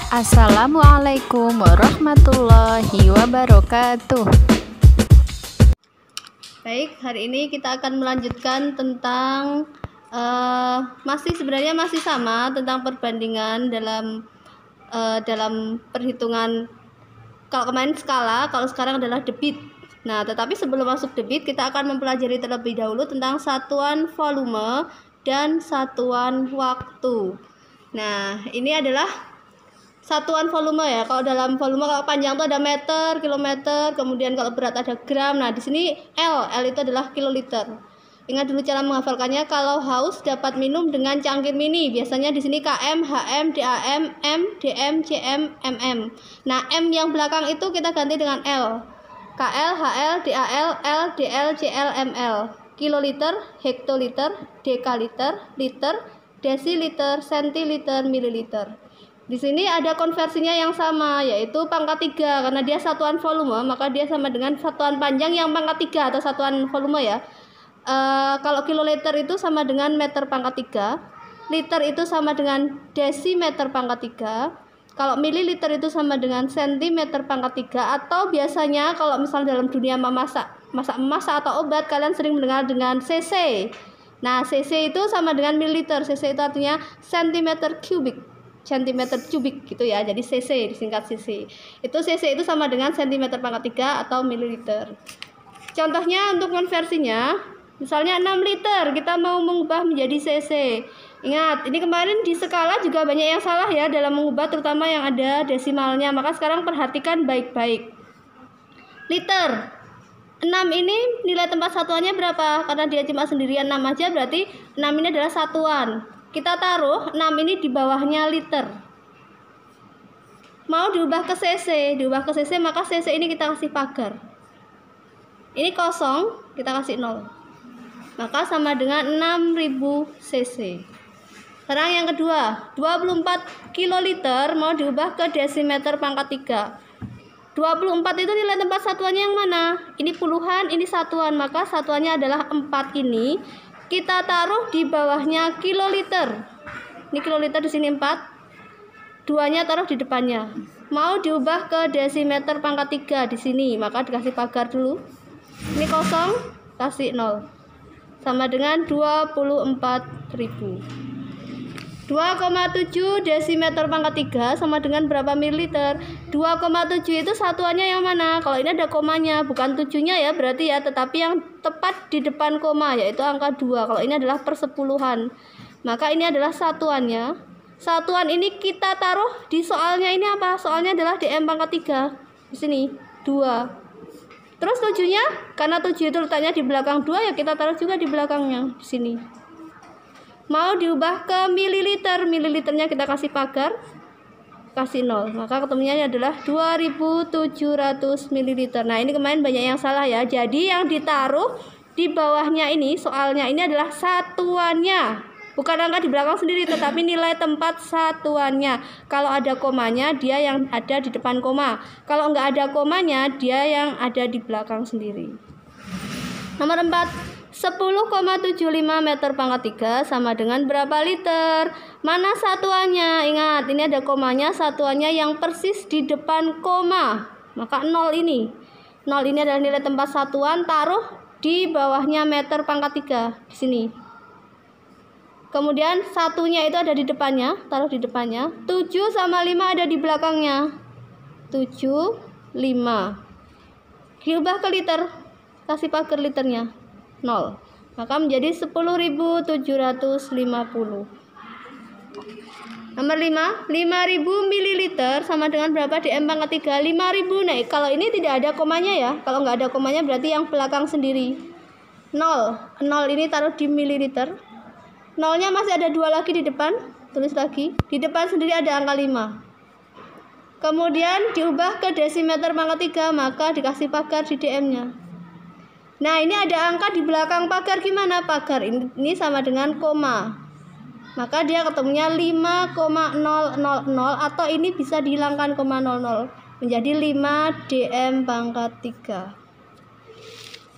Assalamualaikum warahmatullahi wabarakatuh. Baik, hari ini kita akan melanjutkan tentang sebenarnya masih sama tentang perbandingan dalam perhitungan. Kalau kemarin skala, kalau sekarang adalah debit. Nah, tetapi sebelum masuk debit, kita akan mempelajari terlebih dahulu tentang satuan volume dan satuan waktu. Nah, ini adalah satuan volume ya. Kalau dalam volume, kalau panjang itu ada meter, kilometer, kemudian kalau berat ada gram. Nah, di sini L itu adalah kiloliter. Ingat dulu cara menghafalkannya. Kalau haus dapat minum dengan cangkir mini. Biasanya di sini km, hm, dam, m, dm, cm, mm. Nah, m yang belakang itu kita ganti dengan L. KL, HL, DAL, L, DL, CL, ML. Kiloliter, hektoliter, dekaliter, liter, desiliter, sentiliter, mililiter. Di sini ada konversinya yang sama, yaitu pangkat 3. Karena dia satuan volume, maka dia sama dengan satuan panjang yang pangkat 3 atau satuan volume ya. Kalau kiloliter itu sama dengan meter pangkat 3, liter itu sama dengan desimeter pangkat 3, kalau mililiter itu sama dengan sentimeter pangkat 3, atau biasanya kalau misalnya dalam dunia memasak atau obat, kalian sering mendengar dengan cc. Nah, cc itu sama dengan mililiter. Cc itu artinya sentimeter kubik gitu ya. Jadi cc disingkat cc. Cc itu sama dengan sentimeter pangkat 3 atau mililiter. Contohnya untuk konversinya, misalnya 6 liter kita mau mengubah menjadi cc. Ingat, ini kemarin di skala juga banyak yang salah ya dalam mengubah, terutama yang ada desimalnya. Maka sekarang perhatikan baik-baik. Liter 6 ini nilai tempat satuannya berapa? Karena dia cuma sendirian 6 aja, berarti 6 ini adalah satuan. Kita taruh 6 ini di bawahnya liter. Mau diubah ke cc, maka cc ini kita kasih pagar. Ini kosong, kita kasih 0. Maka sama dengan 6000 cc. Sekarang yang kedua, 24 kiloliter mau diubah ke desimeter pangkat 3. 24 itu nilai tempat satuannya yang mana? Ini puluhan, ini satuan, maka satuannya adalah 4 ini. Kita taruh di bawahnya kiloliter. Ini kiloliter di sini 4. Duanya taruh di depannya. Mau diubah ke desimeter pangkat 3 di sini, maka dikasih pagar dulu. Ini kosong, kasih 0. Sama dengan 24.000. 2,7 desimeter pangkat 3 sama dengan berapa mililiter? 2,7 itu satuannya yang mana? Kalau ini ada komanya, bukan 7-nya ya berarti ya, tetapi yang tepat di depan koma, yaitu angka 2. Kalau ini adalah persepuluhan, maka ini adalah satuannya. Satuan ini kita taruh di soalnya. Ini apa? Soalnya adalah dm pangkat 3. Di sini 2. Terus 7-nya, karena 7 itu letaknya di belakang 2, ya kita taruh juga di belakangnya di sini. Mau diubah ke mililiter, mililiternya kita kasih pagar, kasih 0, maka ketemunya adalah 2700 mililiter. Nah, ini kemarin banyak yang salah ya. Jadi yang ditaruh di bawahnya ini, soalnya ini adalah satuannya, bukan angka di belakang sendiri, tetapi nilai tempat satuannya. Kalau ada komanya, dia yang ada di depan koma. Kalau nggak ada komanya, dia yang ada di belakang sendiri. Nomor 4, 10,75 meter pangkat 3 sama dengan berapa liter? Mana satuannya? Ingat, ini ada komanya, satuannya yang persis di depan koma. Maka 0 ini. 0 ini adalah nilai tempat satuan, taruh di bawahnya meter pangkat 3 di sini. Kemudian satunya itu ada di depannya, taruh di depannya. 7 sama 5 ada di belakangnya. 7, 5. Diubah ke liter, kasih pagar liternya 0, maka menjadi 10.750. Nomor 5, 5.000 mililiter sama dengan berapa dm pangkat 3? 5.000. Nah, kalau ini tidak ada komanya ya. Kalau nggak ada komanya berarti yang belakang sendiri. 0 ini taruh di mililiter. 0-nya masih ada 2 lagi di depan, tulis lagi. Di depan sendiri ada angka 5. Kemudian diubah ke desimeter pangkat 3, maka dikasih pagar di dm-nya. Nah, ini ada angka di belakang pagar, gimana? Pagar ini sama dengan koma, maka dia ketemunya 5,000, atau ini bisa dihilangkan koma 00, menjadi 5 dm pangkat 3.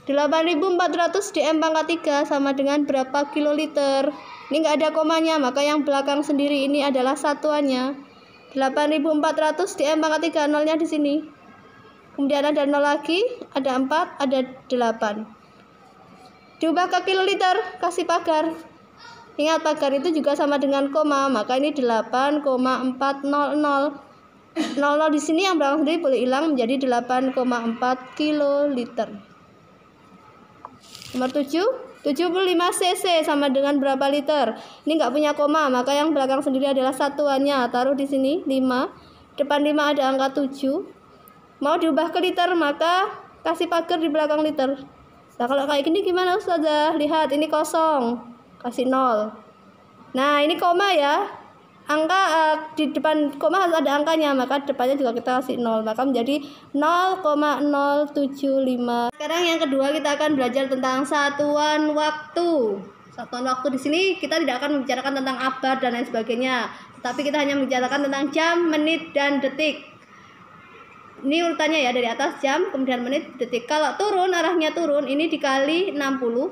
8.400 dm pangkat 3 sama dengan berapa kiloliter? Ini nggak ada komanya, maka yang belakang sendiri ini adalah satuannya. 8.400 di M pangkat 3, nolnya di sini. Kemudian ada 0 lagi, ada 4, ada 8. Diubah ke kiloliter, kasih pagar. Ingat pagar itu juga sama dengan koma, maka ini 8,400. 00 di sini yang belakang sendiri boleh hilang menjadi 8,4 kiloliter. Nomor 7, 75 cc sama dengan berapa liter? Ini nggak punya koma, maka yang belakang sendiri adalah satuannya. Taruh di sini 5. Depan 5 ada angka 7. Mau diubah ke liter, maka kasih pagar di belakang liter. Nah, kalau kayak gini gimana Ustazah? Lihat, ini kosong, kasih 0. Nah, ini koma ya. Angka di depan koma harus ada angkanya, maka depannya juga kita kasih 0, maka menjadi 0,075. Sekarang yang kedua kita akan belajar tentang satuan waktu. Satuan waktu di sini kita tidak akan membicarakan tentang abad dan lain sebagainya, tapi kita hanya membicarakan tentang jam, menit, dan detik. Ini urutannya ya, dari atas jam, kemudian menit, detik. Kalau turun, arahnya turun, ini dikali 60.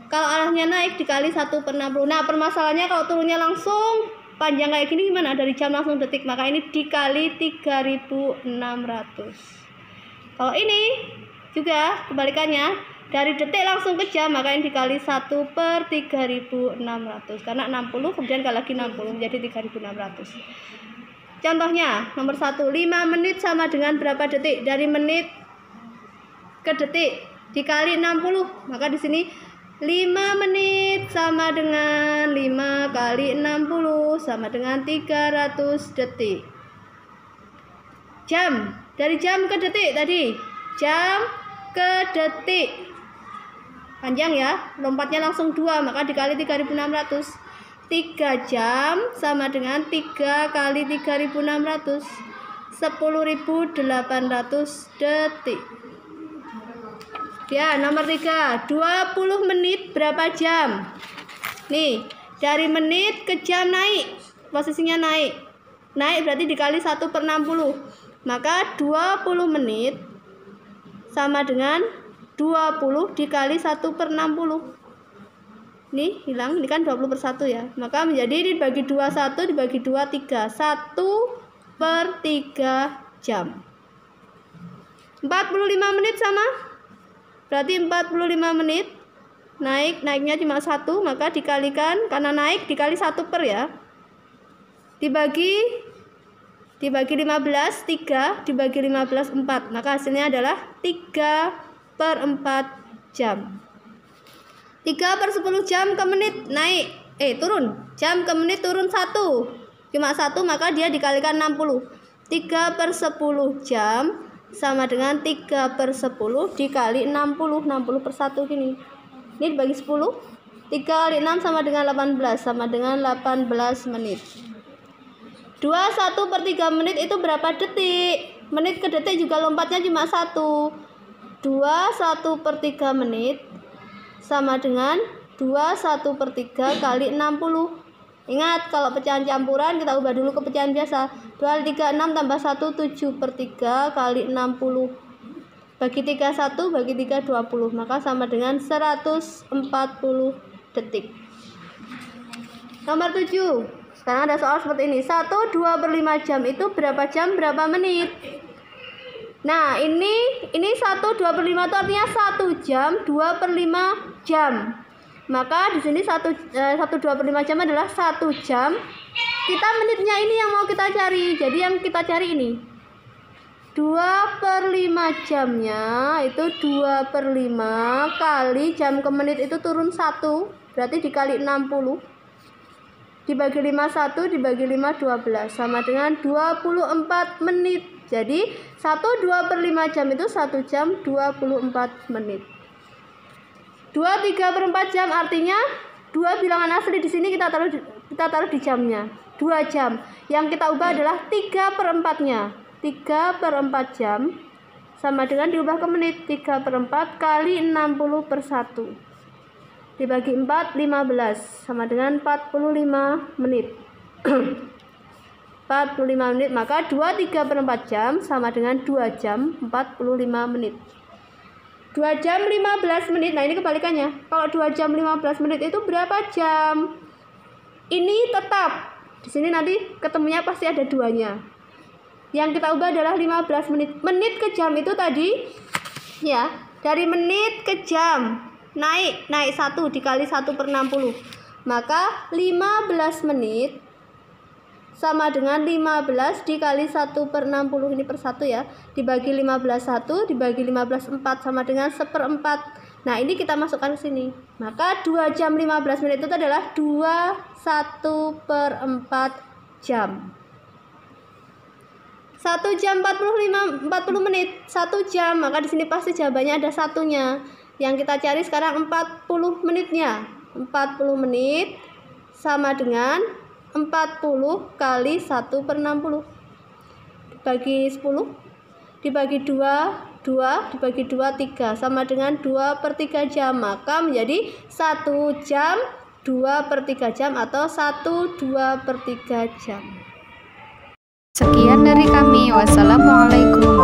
Kalau arahnya naik dikali 1/60. Nah, permasalahannya kalau turunnya langsung panjang kayak gini gimana? Dari jam langsung detik, maka ini dikali 3.600. Kalau ini juga kebalikannya, dari detik langsung ke jam, maka ini dikali 1/3.600. Karena 60, kemudian kali lagi 60, menjadi 3.600. Contohnya, nomor 1, 5 menit sama dengan berapa detik? Dari menit ke detik dikali 60, maka di sini 5 menit sama dengan 5 kali 60 sama dengan 300 detik. Jam, dari jam ke detik tadi, jam ke detik. Panjang ya, lompatnya langsung 2, maka dikali 3.600. 3 jam sama dengan 3 kali 3.600, 10.800 detik. Ya, nomor 3, 20 menit berapa jam? Nih, dari menit ke jam naik, posisinya naik. Naik berarti dikali 1/60. Maka 20 menit sama dengan 20 dikali 1/60. Ini hilang, ini kan 20/1 ya. Maka menjadi ini dibagi 21 dibagi 2, 3. 1/3 jam. 45 menit sama, berarti 45 menit. Naiknya cuma 1, maka dikalikan, karena naik dikali 1/, ya. Dibagi 15, 3, dibagi 15, 4. Maka hasilnya adalah 3/4 jam. 3/10 jam ke menit naik, turun. Jam ke menit turun 1. Cuma 1, maka dia dikalikan 60. 3/10 jam sama dengan 3/10 dikali 60. 60/1 gini. Ini dibagi 10. 3 kali 6 sama dengan 18, sama dengan 18 menit. 21/3 menit itu berapa detik? Menit ke detik juga lompatnya cuma 1. 21/3 menit sama dengan 21/3 kali 60. Ingat, kalau pecahan campuran kita ubah dulu ke pecahan biasa. 2 kali 3, 6 tambah 1, 7/3 kali 60. Bagi 3, 1, bagi 3, 20. Maka sama dengan 140 detik. Nomor 7. Sekarang ada soal seperti ini. 1, 2/5 jam itu berapa jam, berapa menit? Nah, ini 1, 2/5 itu artinya 1 jam, 2/5 jam. Maka di sini 1, 2/5 jam adalah 1 jam. Kita menitnya ini yang mau kita cari. Jadi yang kita cari ini 2/5 jamnya itu 2/5 kali jam ke menit itu turun 1, berarti dikali 60. Dibagi 5, 1, dibagi 5, 12, sama dengan 24 menit. Jadi 1, 2/5 jam itu 1 jam 24 menit. 2, 3/4 jam artinya 2 bilangan asli di sini kita taruh di jamnya. 2 jam. Yang kita ubah adalah 3/4-nya. 3/4 jam sama dengan diubah ke menit. 3/4 kali 60/1. Dibagi 4, 15, sama dengan 45 menit. 45 menit, maka 2 3/4 jam sama dengan 2 jam 45 menit. 2 jam 15 menit, nah ini kebalikannya. Kalau 2 jam 15 menit itu berapa jam? Ini tetap Di sini nanti ketemunya pasti ada 2-nya. Yang kita ubah adalah 15 menit. Menit ke jam itu tadi ya, dari menit ke jam naik 1 dikali 1/60. Maka 15 menit sama dengan 15 dikali 1/60, ini per 1 ya, dibagi 15 1 dibagi 15 4 sama dengan 1/4. Nah ini kita masukkan ke sini, maka 2 jam 15 menit itu adalah 1/4 jam. 1 jam 40 menit, 1 jam, maka di sini pasti jawabannya ada 1-nya. Yang kita cari sekarang 40 menitnya. 40 menit sama dengan 40 kali 1/60 dibagi 10 dibagi 2 dibagi 2 3 sama dengan 2/3 jam, maka menjadi 1 jam 2/3 jam atau 1/2/3 jam. Sekian dari kami. Wassalamualaikum